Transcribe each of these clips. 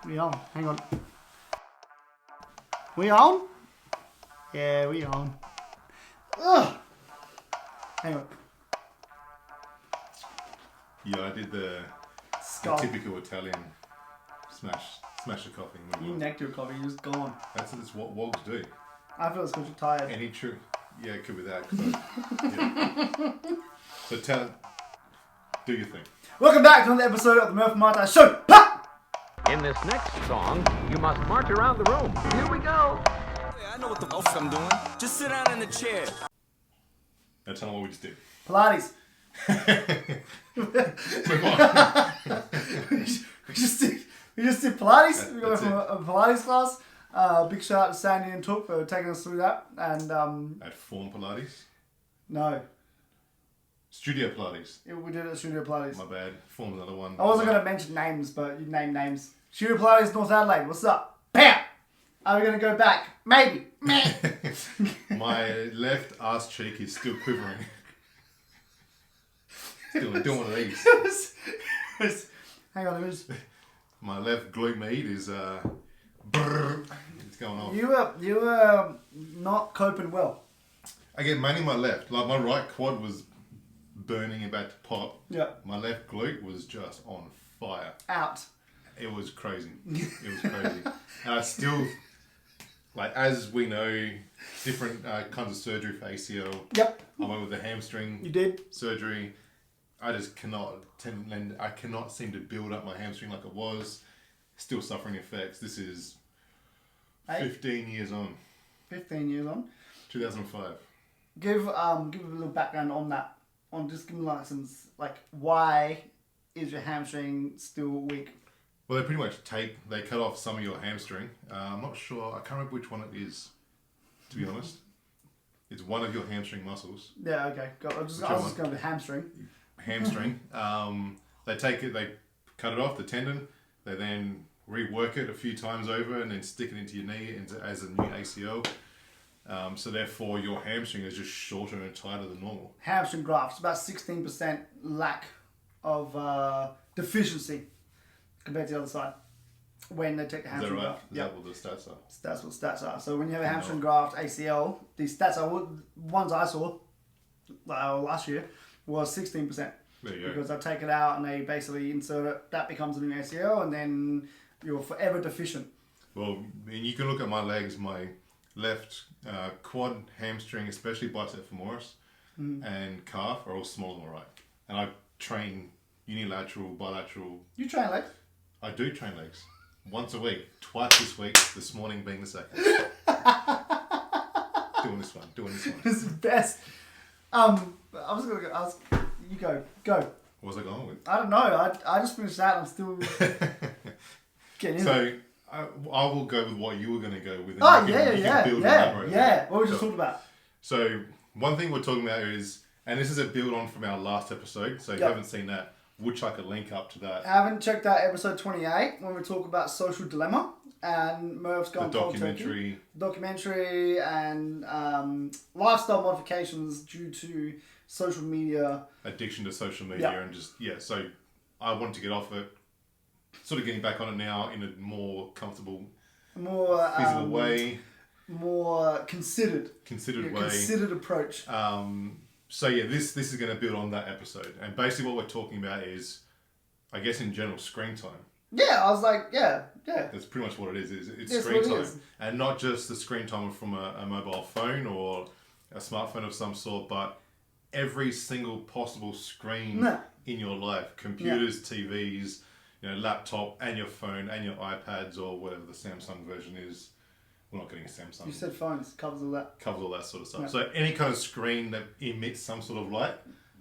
We on. Hang on. We on? Yeah, we on. Ugh. Hang on. Yeah, I did the typical Italian smash the coffee. You necked your coffee, you're just gone. That's what wogs do. I feel it's because you're tired. Any true? Yeah, it could be that. So do your thing. Welcome back to another episode of the Murph and Mitise Show. Pa! In this next song, you must march around the room. Here we go. I know what the fuck I'm doing. Just sit down in the chair. Now tell them what we just did. Pilates. Move on. we just did Pilates. We got That's from a Pilates class. Big shout out to Sandy and Took for taking us through that. And At Form Pilates? no, Studio Pilates. we did it at Studio Pilates. My bad. Form another one. I wasn't going to mention names, but you name names. Studio Pilates, North Adelaide. What's up? Bam! Are we going to go back? Maybe. My left arse cheek is still quivering. Doing one of these. Hang on, who's... My left glute med is it's going off. You were not coping well. Again, mainly my left. Like my right quad was burning, about to pop. Yeah. My left glute was just on fire. Out. It was crazy. It was crazy. And I still, like, as we know, different kinds of surgery for ACL. Yep. I went with the hamstring. You did. Surgery. I just cannot seem to build up my hamstring like it was. Still suffering effects. This is 15 years on. 15 years on. 2005. Give a little background on that. On just give me license. Like, why is your hamstring still weak? Well, they pretty much they cut off some of your hamstring. I'm not sure. I can't remember which one it is, to be honest. It's one of your hamstring muscles. Yeah. Okay. I was just going with hamstring. Hamstring. They take it. They cut it off the tendon. They then rework it a few times over and then stick it into your knee as a new ACL. So therefore, your hamstring is just shorter and tighter than normal. Hamstring grafts, about 16% lack of deficiency compared to the other side when they take the hamstring graft. Is that what the stats are? That's what stats are. So when you have a hamstring graft, ACL, these stats are ones I saw last year was 16%. There you go. Because they take it out and they basically insert it. That becomes a new ACL, and then you're forever deficient. Well, and you can look at my legs, my left quad, hamstring, especially bicep femoris, and calf are all smaller than my right. And I train unilateral, bilateral. You train legs? I do train legs. Once a week. Twice this week. This morning being the second. Doing this one. This is the best. I was going to ask, you go. What was I going with? I don't know. I just finished that and I'm still getting in. So, I will go with what you were going to go with. Oh, you can build and elaborate. Yeah. What we just talked about. So, one thing we're talking about is, and this is a build on from our last episode, so if you haven't seen that, we'll chuck a link up to that. I haven't checked out episode 28 when we talk about social dilemma and Murph's gone cold turkey. Documentary and lifestyle modifications due to social media. Addiction to social media and so I want to get off it. Sort of getting back on it now in a more comfortable, more feasible way. More considered way. Considered approach. So this is going to build on that episode. And basically what we're talking about is, I guess in general, screen time. Yeah, I was like, yeah. That's pretty much what it is. It's screen time. And not just the screen time from a mobile phone or a smartphone of some sort, but every single possible screen in your life. Computers, TVs, laptop and your phone and your iPads or whatever the Samsung version is. We're not getting a Samsung. You said phones, covers all that. Covers all that sort of stuff. Yeah. So any kind of screen that emits some sort of light,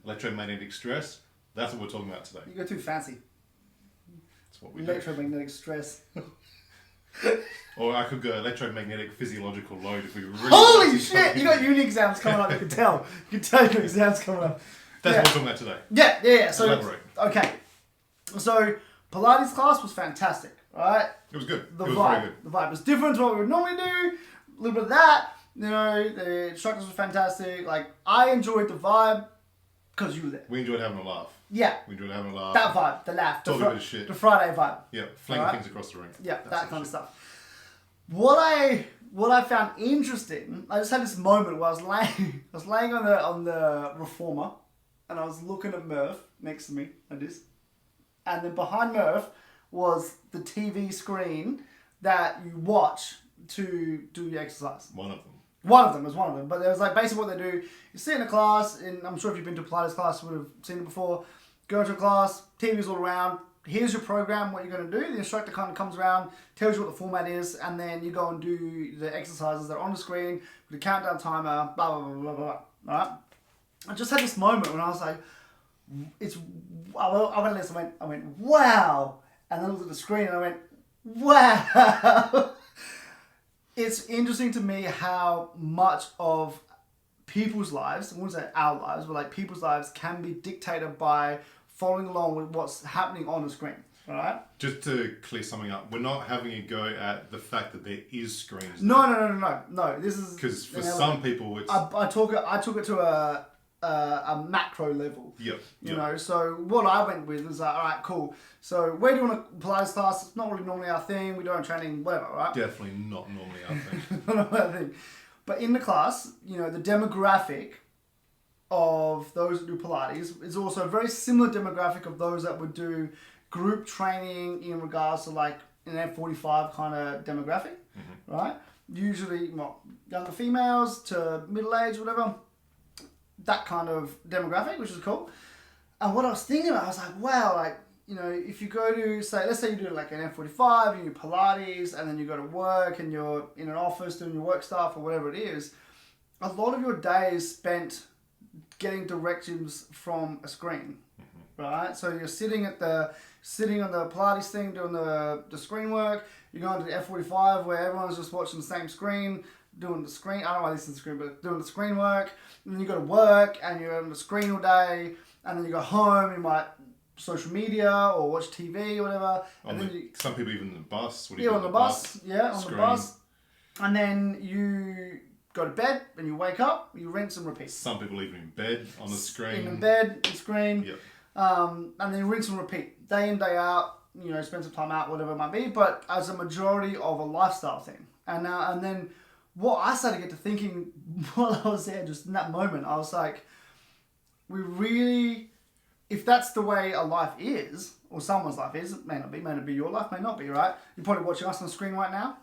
electromagnetic stress, that's what we're talking about today. You go too fancy. That's what we Electromagnetic stress. Or I could go electromagnetic physiological load if we really... Holy shit! You got uni exams coming up, you can tell. You can tell your exams coming up. That's what we're talking about today. Yeah. So, elaborate. Okay. So, Pilates class was fantastic, right? It was good. The it was vibe. very good. The vibe was different to what we would normally do. A little bit of that. The instructors were fantastic. Like, I enjoyed the vibe because you were there. We enjoyed having a laugh. Yeah. We enjoyed having a laugh. That vibe, the laugh. Talking a bit of shit. The Friday vibe. Yeah, flinging things across the ring. Yeah, that kind of stuff. What I found interesting, I just had this moment where I was laying on the reformer, and I was looking at Murph next to me like this, and then behind Murph was the TV screen that you watch to do your exercise. One of them. One of them. But there was like basically what they do. You sit in a class, and I'm sure if you've been to a Pilates class, you would have seen it before. Go into a class, TV's all around. Here's your program, what you're going to do. The instructor kind of comes around, tells you what the format is, and then you go and do the exercises that are on the screen with the countdown timer, blah, blah, blah, blah, blah. All right? I just had this moment when I was like, I went, wow. And then I looked at the screen and I went, wow. It's interesting to me how much of people's lives, I wouldn't say our lives, but like people's lives can be dictated by following along with what's happening on the screen. All right? Just to clear something up, we're not having a go at the fact that there is screens. No. This is because for some people, it's I took it to a macro level. Yep. You know, so what I went with was like, all right, cool. So we're doing a Pilates class. It's not really normally our thing. We do our training, whatever, right? Definitely not normally our thing. Not our thing. But in the class, you know, the demographic of those that do Pilates is also a very similar demographic of those that would do group training in regards to like an F45 kind of demographic, right? Usually, younger females to middle age, whatever. That kind of demographic, which is cool. And what I was thinking about, I was like, wow, like, you know, if you go to, say, let's say you do like an F45, you do Pilates, and then you go to work and you're in an office doing your work stuff or whatever it is, a lot of your day is spent getting directions from a screen, right? So you're sitting on the Pilates thing, doing the screen work. You're going to the F45 where everyone's just watching the same screen, doing the screen. I don't know why this is the screen, but doing the screen work. And then you go to work and you're on the screen all day. And then you go home, you might social media or watch TV or whatever. And then some people even on the bus. On the bus. And then you go to bed and you wake up, you rinse and repeat. Some people even in bed on the screen. In bed, the screen. Yep. And then rinse and repeat. Day in, day out, you know, spend some time out, whatever it might be, but as a majority of a lifestyle thing. And then what I started to get to thinking while I was there, just in that moment, I was like, we really, if that's the way a life is, or someone's life is, it may not be your life, may not be, right? You're probably watching us on the screen right now,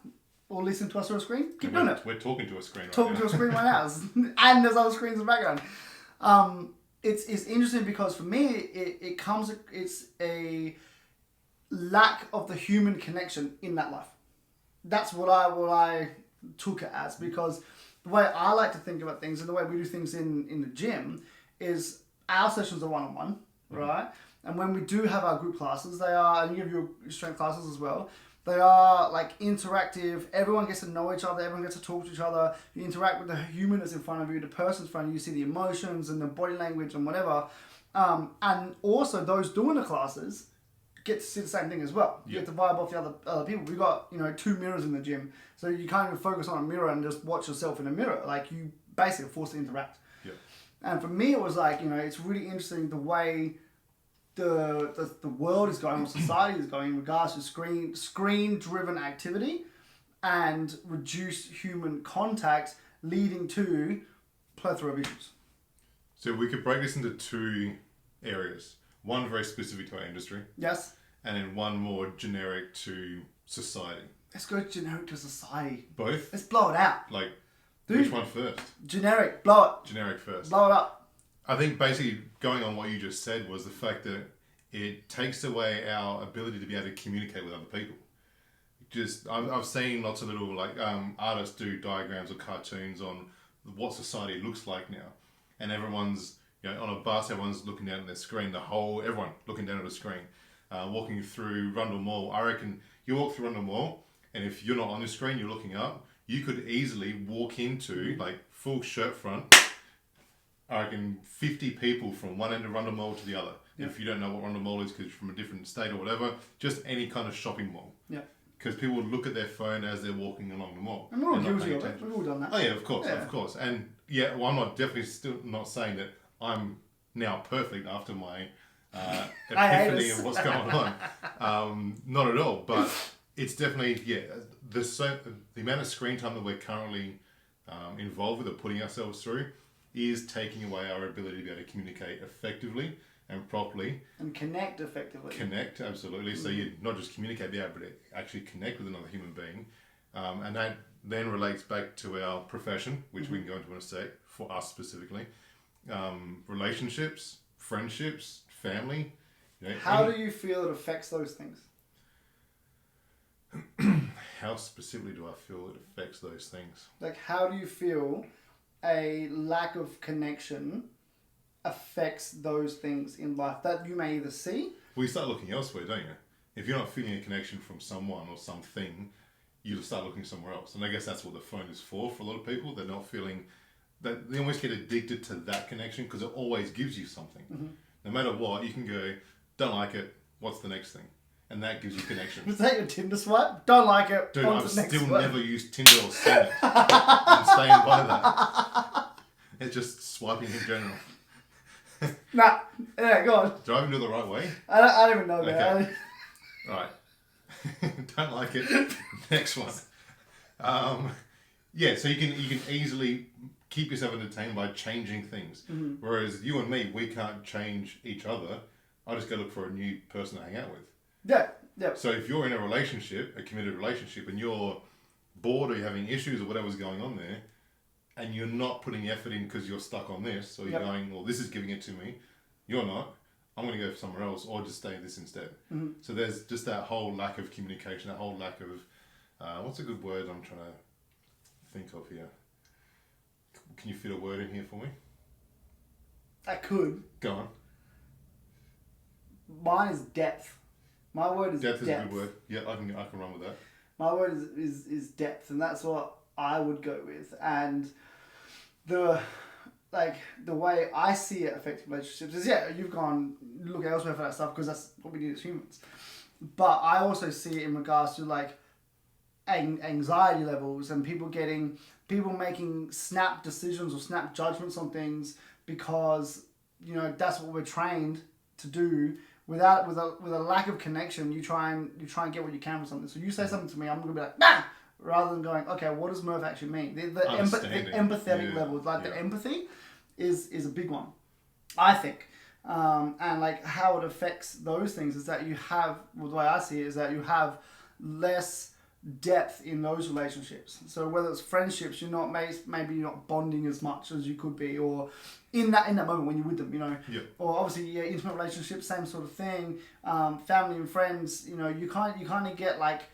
or listening to us on a screen. Keep doing it. We're talking to a screen right now. Talking to a screen right now. And there's other screens in the background. It's interesting because for me, it's a lack of the human connection in that life. That's what I took it as, because the way I like to think about things and the way we do things in the gym is our sessions are one-on-one, right? And when we do have our group classes, they are, and you have your strength classes as well, they are like interactive. Everyone gets to know each other. Everyone gets to talk to each other. You interact with the human that's in front of you, the person in front of you. You see the emotions and the body language and whatever. And also those doing the classes get to see the same thing as well. You get to vibe off the other people. We've got, you know, 2 mirrors in the gym. So you can't even focus on a mirror and just watch yourself in a mirror. Like, you basically are forced to interact. Yeah. And for me, it was like, you know, it's really interesting the way the world is going, or society is going in regards to screen-driven activity and reduced human contact, leading to plethora of issues. So we could break this into 2 areas. One very specific to our industry. Yes. And then one more generic to society. Let's go generic to society. Both? Let's blow it out. Like, which one first? Generic. Blow it. Generic first. Blow it up. I think basically going on what you just said was the fact that it takes away our ability to be able to communicate with other people. Just, I've seen lots of little like artists do diagrams or cartoons on what society looks like now. And everyone's, you know, on a bus, everyone's looking down at their screen, everyone looking down at a screen. Walking through Rundle Mall, I reckon you walk through Rundle Mall, and if you're not on your screen, you're looking up, you could easily walk into, like, full shirt front, I reckon 50 people from one end of Rundle Mall to the other. Yeah. If you don't know what Rundle Mall is because you're from a different state or whatever, just any kind of shopping mall. Yeah. Because people look at their phone as they're walking along the mall. And we're all guilty of it. We've all done that. Oh yeah, of course. And yeah, well, I'm not definitely still not saying that I'm now perfect after my epiphany of what's going on. Not at all, but it's definitely, the amount of screen time that we're currently involved with or putting ourselves through is taking away our ability to be able to communicate effectively and properly. And connect effectively. Connect, absolutely. So you not just communicate, be able to actually connect with another human being. And that then relates back to our profession, which we can go into in a sec, for us specifically. Relationships, friendships, family. How do you feel it affects those things? How specifically do I feel it affects those things? Like, how do you feel a lack of connection affects those things in life that you may either see? Well, you start looking elsewhere, don't you? If you're not feeling a connection from someone or something, you start looking somewhere else. And I guess that's what the phone is for a lot of people. They're not feeling that, they almost get addicted to that connection because it always gives you something. Mm-hmm. No matter what, you can go, don't like it, what's the next thing? And that gives you connection. Was that your Tinder swipe? Don't like it. Dude, I've still never used Tinder or seen it. I'm staying by that. It's just swiping in general. Nah, yeah, go on. Do I even do it the right way? I don't even know that. Okay. Right. Don't like it. Next one. So you can easily keep yourself entertained by changing things. Mm-hmm. Whereas you and me, we can't change each other. I just go look for a new person to hang out with. Yeah. So if you're in a relationship, a committed relationship, and you're bored or you're having issues or whatever's going on there, and you're not putting effort in because you're stuck on this, or you're going, well, this is giving it to me, you're not, I'm going to go somewhere else, or just stay in this instead. Mm-hmm. So there's just that whole lack of communication, that whole lack of, what's a good word I'm trying to think of here? Can you fit a word in here for me? I could. Go on. Mine is depth. My word is depth. Depth is a good word. Yeah, I can run with that. My word is depth, and that's what I would go with. And the way I see it affecting relationships is, you've gone look elsewhere for that stuff because that's what we do as humans. But I also see it in regards to like anxiety levels and people making snap decisions or snap judgments on things because that's what we're trained to do. With a lack of connection, you try and get what you can from something. So you say something to me, I'm gonna be like, nah, rather than going, okay, what does Murph actually mean? The empathetic level, the empathy, is a big one, I think. And like how it affects those things is that you have, the way I see it, is that you have less depth in those relationships. So whether it's friendships, you're not maybe you're not bonding as much as you could be, or in that moment when you're with them, or obviously intimate relationships, same sort of thing. Family and friends, you kind of get like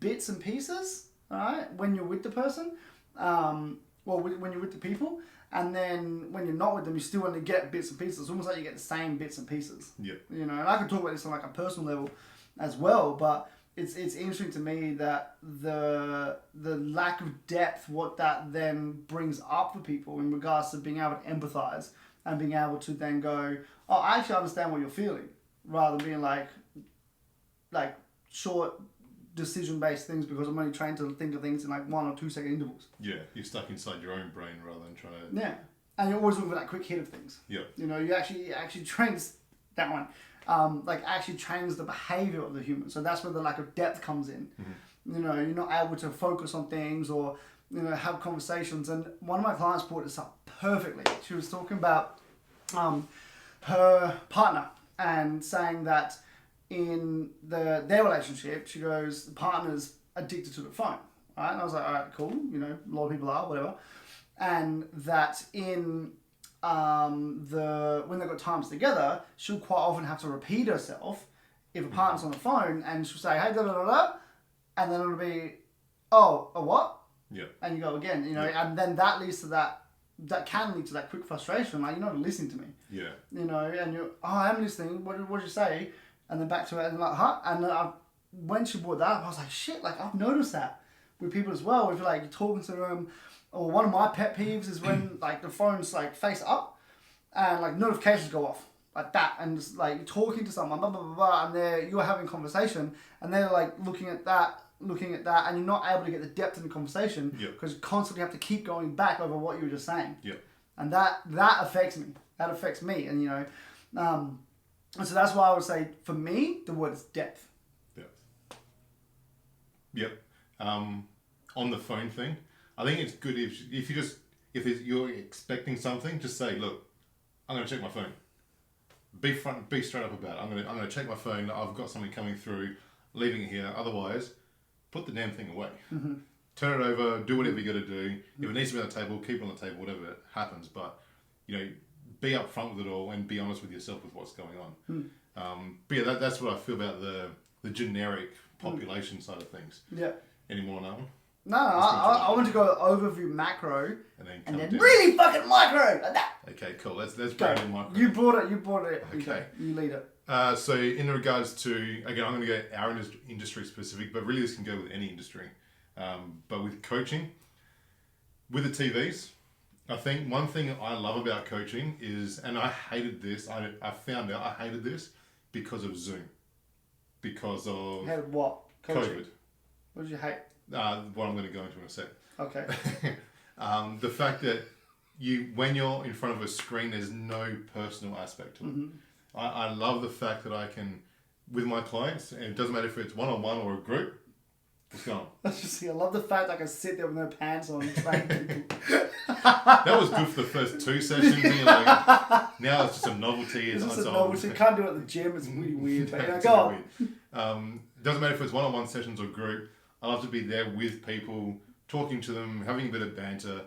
bits and pieces, right? When you're with the person, when you're with the people, and then when you're not with them, you still only get bits and pieces. It's almost like you get the same bits and pieces. Yeah. And I could talk about this on like a personal level as well, but it's interesting to me that the lack of depth, what that then brings up for people in regards to being able to empathize and being able to then go, oh, I actually understand what you're feeling, rather than being like short decision-based things because I'm only trained to think of things in like 1 or 2 second intervals. Yeah, you're stuck inside your own brain rather than trying to... Yeah, and you're always looking for that quick hit of things. Yeah. You actually trains that one. Actually trains the behavior of the human. So that's where the lack of depth comes in. Mm-hmm. You're not able to focus on things or, have conversations. And one of my clients brought this up perfectly. She was talking about her partner and saying that in their relationship, she goes, the partner's addicted to the phone. Right? And I was like, all right, cool. A lot of people are, whatever. And that in... when they've got times together, she'll quite often have to repeat herself if a partner's on the phone, and she'll say, hey, da da da da, and then it'll be, oh, a what? Yeah. And you go again, and then that leads to that can lead to that quick frustration, like, you're not listening to me. Yeah. And you're, oh, I'm listening, what did you say? And then back to it, and like, huh? And when she brought that up, I was like, shit, like, I've noticed that with people as well, if you're like, you're talking to them. Or one of my pet peeves is when like the phone's like face up and like notifications go off like that, and just like you're talking to someone, blah blah blah, blah, and you're having a conversation and they're like looking at that, and you're not able to get the depth in the conversation because you constantly have to keep going back over what you were just saying. Yeah. And that affects me. That affects me, and And so that's why I would say, for me, the word is depth. Yep. On the phone thing, I think it's good if you're expecting something, just say, look, I'm going to check my phone. Be straight up about it. I'm going to check my phone. I've got something coming through, leaving it here. Otherwise, put the damn thing away. Mm-hmm. Turn it over. Do whatever you got to do. Mm-hmm. If it needs to be on the table, keep it on the table. Whatever happens, but be upfront with it all and be honest with yourself with what's going on. Mm. But yeah, that's what I feel about the generic population side of things. Yeah. Any more on that one? No, I want to go overview macro and then really fucking micro like that. Okay, cool. Let's bring in micro. You brought it. Okay. You lead it. So in regards to, again, I'm going to go our industry specific, but really this can go with any industry. But with coaching, with the TVs, I think one thing I love about coaching is, and I hated this, I found out I hated this because of Zoom. Because of... You hated what? Coaching? COVID. What did you hate? What I'm going to go into in a sec. Okay. The fact that when you're in front of a screen, there's no personal aspect to it. Mm-hmm. I love the fact that I can, with my clients, and it doesn't matter if it's one-on-one or a group, what's going on? I love the fact I can sit there with no pants on and train people. That was good for the first 2 sessions. Now it's just a novelty. It's just a novelty. You can't do it at the gym. It's really weird. But go on. Doesn't matter if it's one-on-one sessions or group. I love to be there with people, talking to them, having a bit of banter,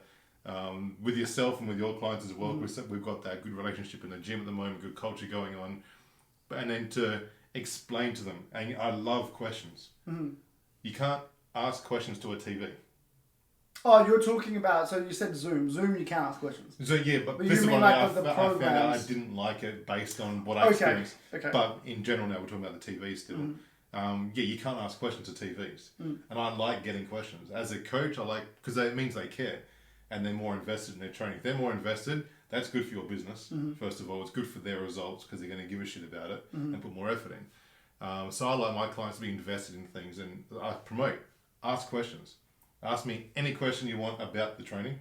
with yourself and with your clients as well. Mm-hmm. We've got that good relationship in the gym at the moment, good culture going on. And then to explain to them. And I love questions. Mm-hmm. You can't ask questions to a TV. Oh, you're talking about, so you said Zoom. Zoom, you can't ask questions. So yeah, but this is what I found out I didn't like it based on what I experienced. Okay. But in general now, we're talking about the TV still. Mm-hmm. You can't ask questions to TVs. Mm. And I like getting questions. As a coach, I like, because it means they care and they're more invested in their training. If they're more invested, that's good for your business. Mm-hmm. First of all, it's good for their results because they're going to give a shit about it and put more effort in. So I like my clients to be invested in things, and I promote, ask questions. Ask me any question you want about the training.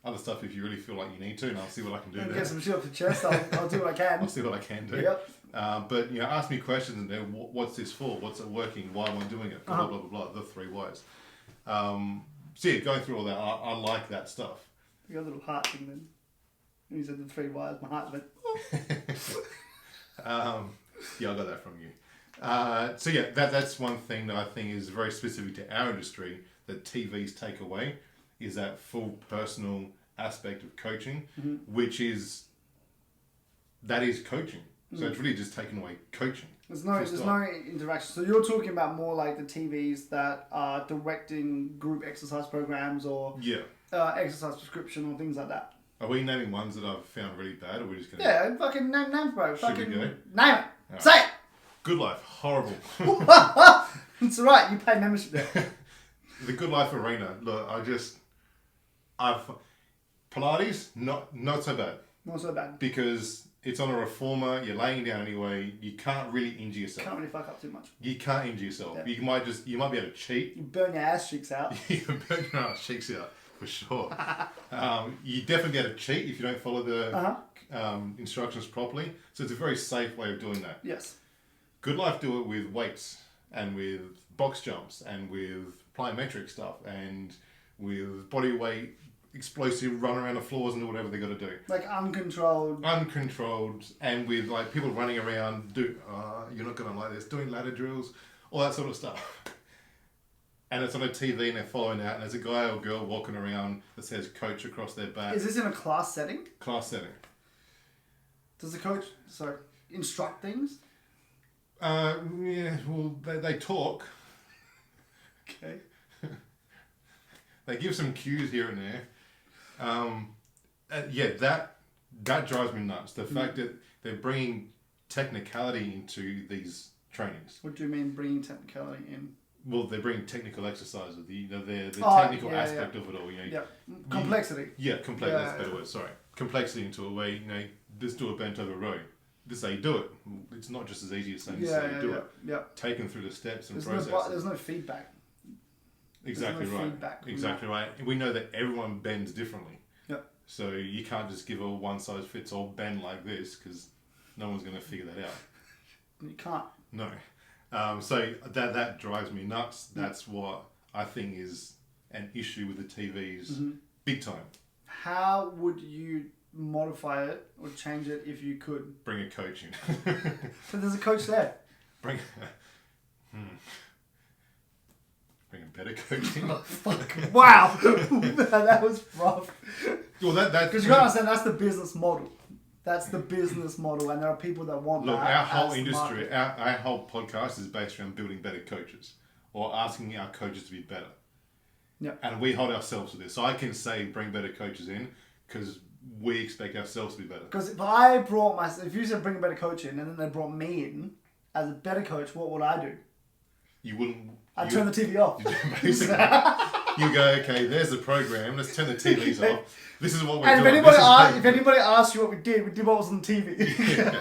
Other stuff if you really feel like you need to, and I'll see what I can do there. Get some shit off the chest, I'll do what I can. I'll see what I can do. Yep. But ask me questions and what's this for? What's it working? Why am I doing it? Blah, blah, blah, blah, the 3 whys. So yeah, going through all that, I like that stuff. You got a little heart thing then. When you said the 3 whys, my heart went... Yeah, I got that from you. So yeah, that's one thing that I think is very specific to our industry that TVs take away, is that full personal aspect of coaching, which is coaching. So it's really just taking away coaching. There's no interaction. So you're talking about more like the TVs that are directing group exercise programs or exercise prescription or things like that. Are we naming ones that I've found really bad, or are we just going to... Yeah, fucking names, bro. Should we go? Name it. Right. Say it. Good Life, horrible. It's alright, you pay membership there. The Good Life Arena, look, Pilates, not so bad. Not so bad. Because it's on a reformer, you're laying down anyway, you can't really injure yourself. Can't really fuck up too much. You can't injure yourself. Yeah. You might be able to cheat. You burn your ass cheeks out. You can burn your ass cheeks out, for sure. You definitely be able to cheat if you don't follow the instructions properly. So it's a very safe way of doing that. Yes. Good Life do it with weights and with box jumps and with plyometric stuff and with body weight, explosive run around the floors and do whatever they got to do. Like uncontrolled, and with like people running around, you're not going to like this, doing ladder drills, all that sort of stuff. And it's on a TV and they're following that, and there's a guy or girl walking around that says coach across their back. Is this in a class setting? Class setting. Does the coach, instruct things? Yeah, well, they talk. Okay. They give some cues here and there. That drives me nuts. The fact that they're bringing technicality into these trainings. What do you mean bringing technicality in? Well, they're bringing technical exercises. The technical aspect of it all. Complexity. Complexity. That's a better word. Sorry, complexity into a way. Just do a bent over row. This is how you do it. It's not just as easy as saying this is how you do it. Yeah. Take them through the steps and processes. There's no feedback. Exactly right. Feedback. Exactly right. We know that everyone bends differently. Yep. So you can't just give a one-size-fits-all bend like this because no one's going to figure that out. You can't. No. So that drives me nuts. That's what I think is an issue with the TVs, big time. How would you modify it or change it if you could? Bring a coach in. So there's a coach there. Bring a better coach in. Oh, fuck. Wow. That was rough. Well, because you gotta understand that's the business model. That's the business model, and there are people that want Look, that. our whole industry, our whole podcast is based around building better coaches or asking our coaches to be better. Yep. And we hold ourselves to this. So I can say bring better coaches in because we expect ourselves to be better. Because if you said bring a better coach in and then they brought me in as a better coach, what would I do? You wouldn't. I'd turn the TV off. Basically, you go, okay, there's the program. Let's turn the TVs off. This is what we're doing. And if anybody asks you what we did what was on the TV. Yeah.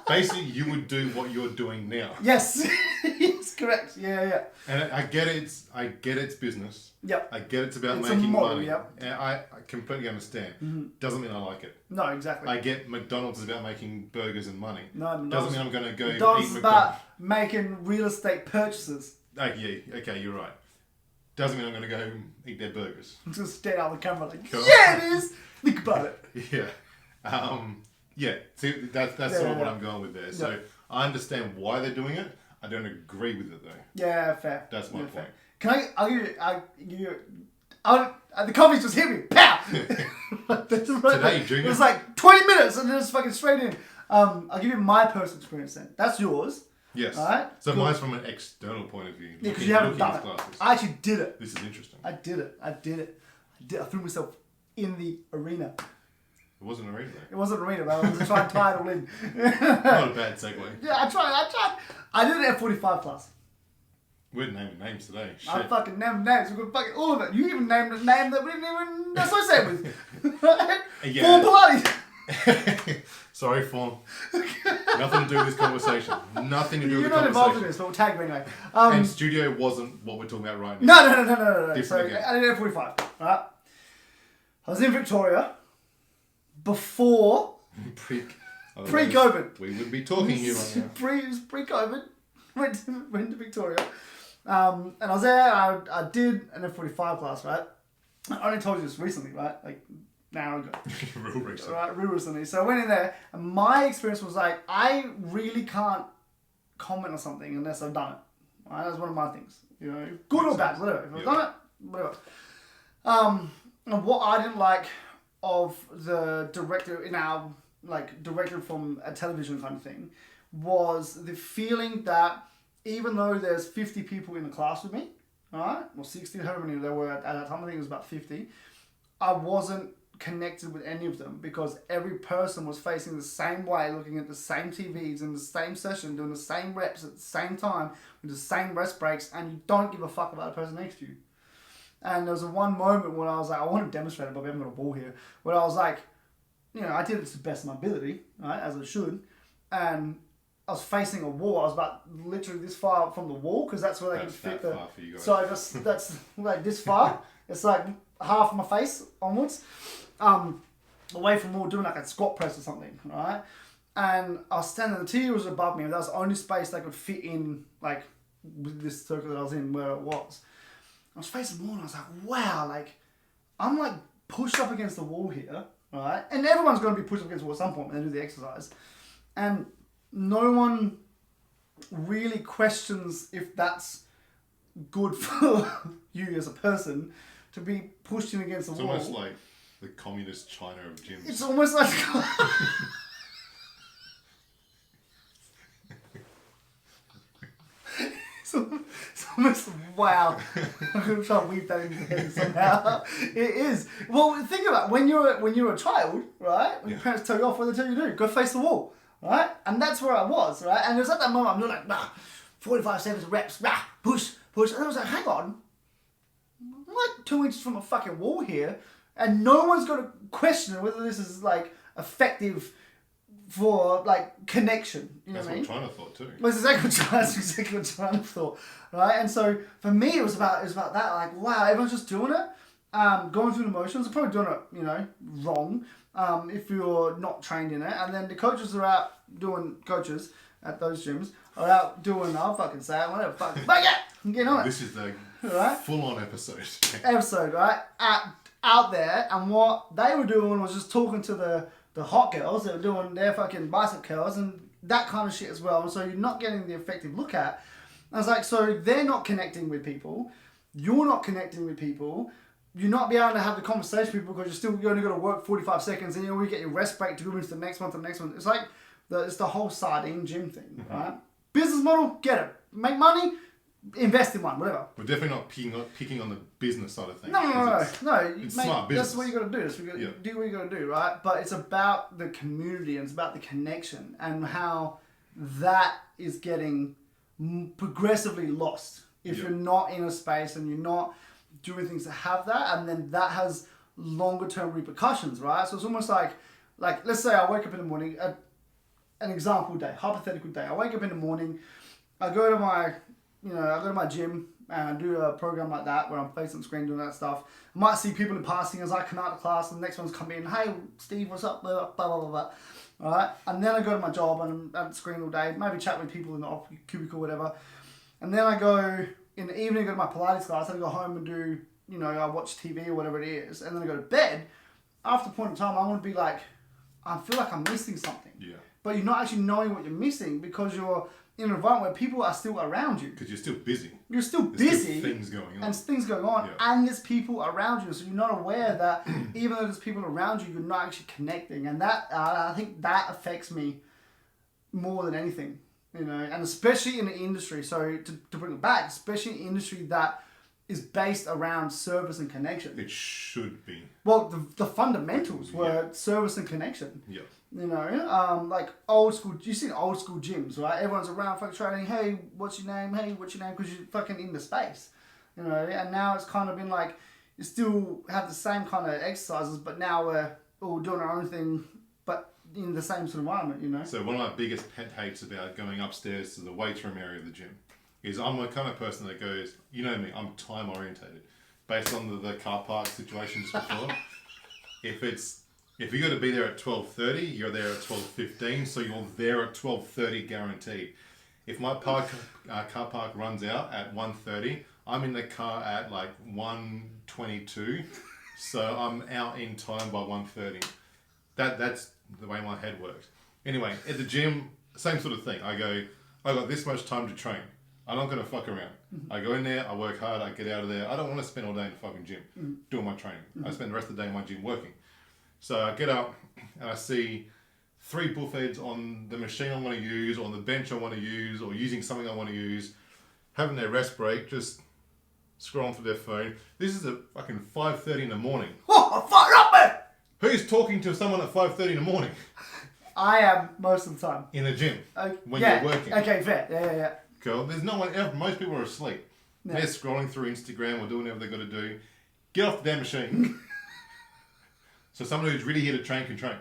Basically, you would do what you're doing now. Yes. Yes, correct. Yeah. And I get it. I get it's business. Yep. I get it's about it's making model, money. Yep. And I completely understand. Mm-hmm. Doesn't mean I like it. No, exactly. I get McDonald's is about making burgers and money. No, doesn't mean I'm going to go McDonald's eat is McDonald's. about making real estate purchases. Yeah, okay, you're right. Doesn't mean I'm going to go eat their burgers. I'm just stare out the camera like, cool. Yeah, it is. Think about it. Yeah. Yeah, see, that's sort of what I'm going with there. So I understand why they're doing it. I don't agree with it though. Yeah, fair. That's my point. Fair. I'll give you, the coffee's just hit me. Pow! Today, Junior. It was like 20 minutes and then it's fucking straight in. I'll give you my personal experience then. That's yours. Yes. All right? So mine's from an external point of view. Yeah, because you haven't done it. Classes. I actually did it. This is interesting. I did it. I threw myself in the arena. It wasn't an arena though. It wasn't an arena, but I was trying to tie it all in. Not a bad segue. Yeah, I tried. I did an F45 class. We're naming names today. Shit. I fucking named names. We're fucking all of it. You even named a name that we didn't even associate with. Yeah. Form Pilates. Sorry, Form. Nothing to do with this conversation. Nothing to do with the conversation. You're not involved in this, but we'll tag you anyway. And studio wasn't what we're talking about right now. No. So I did F45. Right. I was in Victoria before pre-COVID. We wouldn't be talking here right now. Pre-COVID. Went to Victoria. And I was there. I did an F45 class, right? I only told you this recently, right? Like an hour ago. Real recently. Right, real recently. So I went in there, and my experience was like, I really can't comment on something unless I've done it. Right? That's one of my things. You know, good or bad, whatever. If I've done it, whatever. And what I didn't like of the director in our director from a television kind of thing was the feeling that even though there's 50 people in the class with me, right, or 60, however many there were at that time, I think it was about 50, I wasn't connected with any of them because every person was facing the same way, looking at the same TVs in the same session, doing the same reps at the same time, with the same rest breaks, and you don't give a fuck about the person next to you. And there was one moment when I was like, I want to demonstrate it, but we haven't got a ball here, where I was like, you know, I did it to the best of my ability, right, as I should, and I was facing a wall. I was about literally this far from the wall because that's where they can fit the. Far for you guys. So that's like this far. It's like half of my face onwards, away from the wall, doing like a squat press or something, right? And I was standing. The TV was above me, and that was the only space they could fit in, like with this circle that I was in, where it was. I was facing the wall, and I was like, wow, like I'm like pushed up against the wall here, right? And everyone's going to be pushed up against the wall at some point when they do the exercise, and no one really questions if that's good for you as a person to be pushed in against the wall. It's almost like the communist China of gyms. It's almost like... it's almost... Wow. I'm going to try and weave that into the head somehow. It is. Well, think about it. When you're a child, right? When your parents tell you off, what they tell you to do? Go face the wall. Right? And that's where I was, right? And it was at that moment, I'm doing like, 45 seconds of reps, push. And I was like, hang on. I'm like 2 inches from a fucking wall here, and no one's going to question whether this is like effective for like connection. You know what I mean? That's what China thought too. Well, that's exactly what China thought, right? And so for me, it was about that. Like, wow, everyone's just doing it, going through the motions. They're probably doing it, you know, wrong. If you're not trained in it, and then the coaches are out doing coaches, at those gyms are out doing, I'll fucking say it, whatever, fucking, but yeah, I'm getting on it. This is the right? full-on episode. Right? Out there, and what they were doing was just talking to the hot girls. They were doing their fucking bicep curls and that kind of shit as well. And so you're not getting the effective look at. I was like, so they're not connecting with people. You're not connecting with people. You're not be able to have the conversation with people because you only got to work 45 seconds and you only get your rest break to go into the next one to the next one. It's like it's the whole sardine gym thing, right? Business model, get it. Make money, invest in one, whatever. We're definitely not picking on the business side of things. No. It's smart business. That's what you got to do. Do what you got to do, right? But it's about the community and it's about the connection and how that is getting progressively lost if you're not in a space and you're not doing things to have that, and then that has longer term repercussions, right? So it's almost like let's say I wake up in the morning, an example day, hypothetical day. I wake up in the morning, I go to my gym and I do a program like that where I'm facing the screen doing that stuff. I might see people in passing as I come out of class and the next one's come in, hey Steve, what's up, blah blah blah blah. Alright, and then I go to my job and I'm at the screen all day, maybe chat with people in the cubicle, whatever. And then I go in the evening, go to my Pilates class, and I go home and do, I watch TV or whatever it is, and then I go to bed. After a point in time, I want to be like, I feel like I'm missing something. Yeah. But you're not actually knowing what you're missing because you're in an environment where people are still around you. Because you're still busy. You're still There's busy. Still things going on. And things going on, and there's people around you. So you're not aware that even though there's people around you, you're not actually connecting. And that, I think that affects me more than anything. And especially in the industry. So to bring it back, especially in an industry that is based around service and connection. It should be. Well, the fundamentals were service and connection. Yeah. Like old school, you see old school gyms, right? Everyone's around fucking training, hey, what's your name? Hey, what's your name? Because you're fucking in the space. And now it's kind of been like, you still have the same kind of exercises, but now we're all doing our own thing, but in the same sort of environment, So one of my biggest pet hates about going upstairs to the weight room area of the gym is I'm the kind of person that goes, you know me, I'm time orientated. Based on the car park situation just before. If you got to be there at 12:30, you're there at 12:15, so you're there at 12:30 guaranteed. If my car park runs out at 1:30, I'm in the car at like 1:22, so I'm out in time by 1:30. That's the way my head works. Anyway, at the gym, same sort of thing. I got this much time to train. I'm not going to fuck around. I go in there, I work hard, I get out of there. I don't want to spend all day in the fucking gym doing my training. I spend the rest of the day in my gym working. So I get up and I see 3 bullheads on the machine I want to use, or on the bench I want to use, or using something I want to use, having their rest break, just scrolling through their phone. This is at fucking 5:30 in the morning. Oh, fuck up, man! Who's talking to someone at 5:30 in the morning? I am most of the time. In a gym. When you're working. Okay, fair. Yeah. Cool. There's no one else. Most people are asleep. Yeah. They're scrolling through Instagram or doing whatever they've got to do. Get off the damn machine. So someone who's really here to train can train.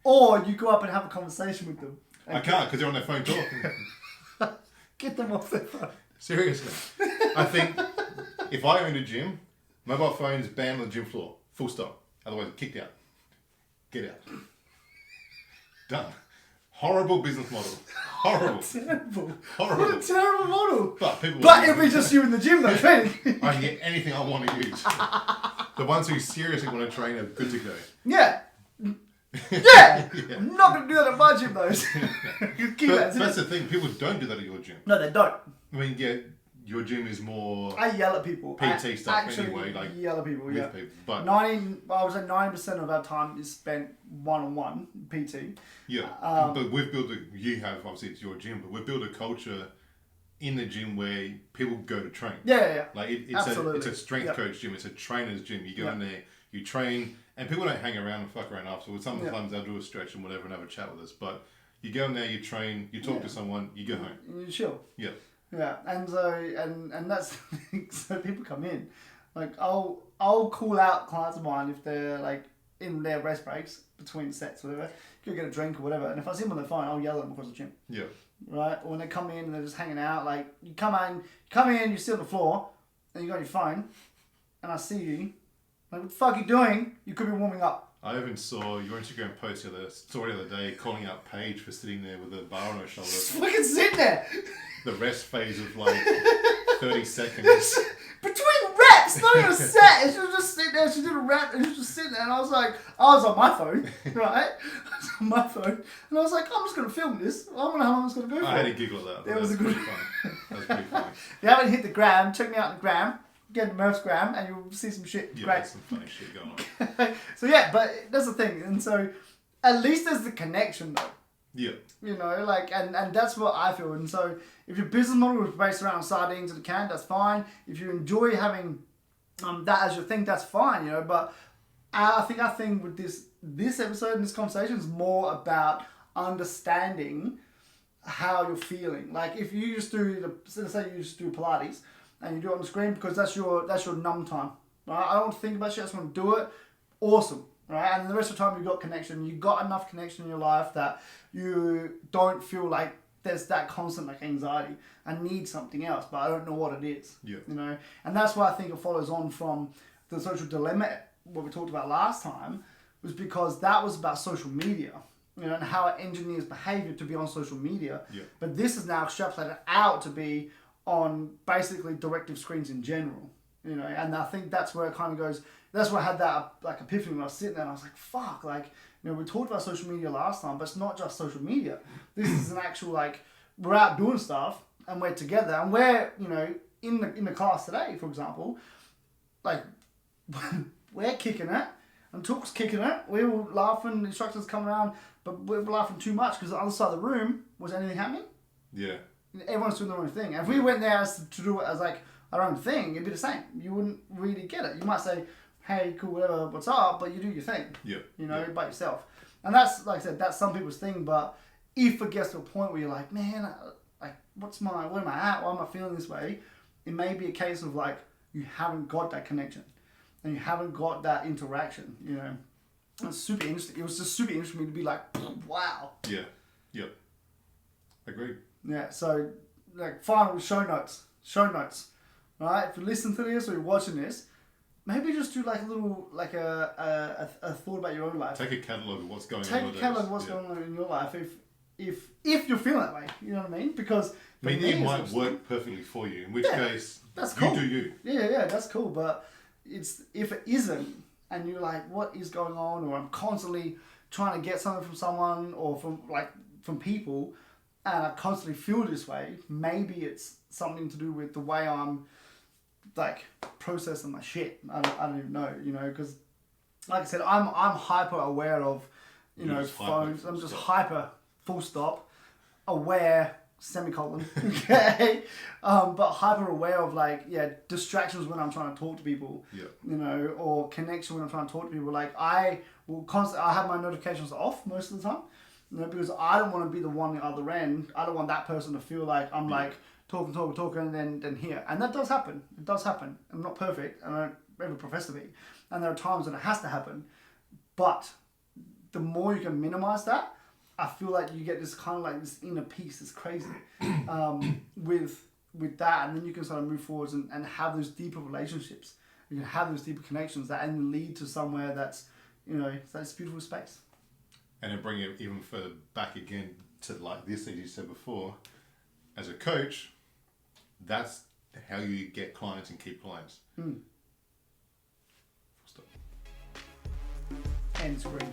Or you go up and have a conversation with them. I can't because they're on their phone talking. Get them off their phone. Seriously. I think if I owned a gym, mobile phones banned on the gym floor. Full stop. Otherwise, kicked out. Get out. Done. Horrible business model. Horrible. Horrible. What a terrible model. But it'll be just you in the gym though, training. I can get anything I want to use. The ones who seriously want to train are good to go. Yeah. Yeah. I'm not going to do that at my gym though. That's the thing. People don't do that at your gym. No, they don't. I mean, yeah, your gym is more... I yell at people. PT stuff anyway. Like yell at people, yeah. People, but I would say 90% of our time is spent one-on-one PT. Yeah, but we've built you have, obviously it's your gym, but we've built a culture in the gym where people go to train. Yeah. Like it's a strength coach gym, it's a trainer's gym. You go in there, you train, and people don't hang around and fuck around afterwards. Sometimes they'll do a stretch and whatever and have a chat with us. But you go in there, you train, you talk to someone, you go home. And you chill. Yeah. Yeah, and so and that's so people come in, like I'll call out clients of mine if they're like in their rest breaks between sets, whatever. Go get a drink or whatever, and if I see them on their phone, I'll yell at them across the gym. Yeah. Right, or when they come in and they're just hanging out, like you come in, you sit on the floor, and you got your phone, and I see you, like what the fuck are you doing? You could be warming up. I even saw your Instagram post the other day calling out Paige for sitting there with a bar on her shoulder. Just fucking sitting there. The rest phase of like 30 seconds. Between reps, not even a set. She was just sitting there. She did a rep and she was just sitting there. And I was on my phone, right? I was on my phone. And I was like, I'm just going to film this. I don't know how long it's going to go for. I had a giggle at that. It was a good fun. That was pretty funny. If you haven't hit the gram, check me out on the gram. Get the Murph's gram and you'll see some shit. Yeah, Great. there's some funny shit going on. So yeah, but that's the thing. And so at least there's the connection though. Yeah. You know, like, and that's what I feel. And so if your business model is based around sardines in a can, that's fine. If you enjoy having that as your thing, that's fine, you know. But I think with this episode and this conversation is more about understanding how you're feeling. Like if you just do let's say you just do Pilates and you do it on the screen because that's your numb time. Right? I don't want to think about shit, I just want to do it. Awesome. Right? And the rest of the time you've got connection. You've got enough connection in your life that you don't feel like there's that constant like anxiety. I need something else, but I don't know what it is. Yeah. You know? And that's why I think it follows on from the social dilemma, what we talked about last time, was because that was about social media. You know, and how it engineers behavior to be on social media. Yeah. But this is now extrapolated out to be on basically directive screens in general. You know, and I think that's where it kind of goes. That's where I had that like epiphany when I was sitting there and I was like, fuck, like, you know, we talked about social media last time, but it's not just social media. This is an actual, like, we're out doing stuff and we're together and we're, you know, in the class today, for example, like, we're kicking it and Took's kicking it. We were laughing, the instructors come around, but we were laughing too much because the other side of the room, was anything happening? Yeah. Everyone's doing their own thing. And if we went there to do it as like our own thing, it'd be the same. You wouldn't really get it. You might say, hey, cool, whatever, what's up, but you do your thing. Yeah. You know, by yourself. And that's, like I said, that's some people's thing, but if it gets to a point where you're like, man, like, where am I at? Why am I feeling this way? It may be a case of like, you haven't got that connection and you haven't got that interaction, you know. It's super interesting. It was just super interesting for me to be like, wow. Yeah. Yep. Agreed. Yeah, so like final show notes. Right? If you listen to this or you're watching this, maybe just do like a little like a thought about your own life. Take a catalogue of what's going on. Take a catalogue of what's going on in your life if you're feeling that way. You know what I mean? Because maybe it might work perfectly for you, in which case that's cool. You do you. Yeah, that's cool. But if it isn't, and you're like, what is going on? Or I'm constantly trying to get something from someone or from people, and I constantly feel this way. Maybe it's something to do with the way I'm like processing my shit. I don't even know, you know, because like I said, I'm hyper aware of, you know, phones. I'm just hyper full stop aware semicolon. Okay, but hyper aware of like distractions when I'm trying to talk to people. Yeah. You know, or connection when I'm trying to talk to people. Like I have my notifications off most of the time. You know, because I don't want to be the one on the other end. I don't want that person to feel like I'm like talking, and then here. And that does happen. It does happen. I'm not perfect, and I don't ever profess to be. And there are times when it has to happen. But the more you can minimize that, I feel like you get this kind of like this inner peace. It's crazy with that, and then you can sort of move forwards and have those deeper relationships. You can have those deeper connections that and lead to somewhere that's, you know, that's beautiful space. And then bring it even further back again to like this, as you said before, as a coach, that's how you get clients and keep clients. End screen.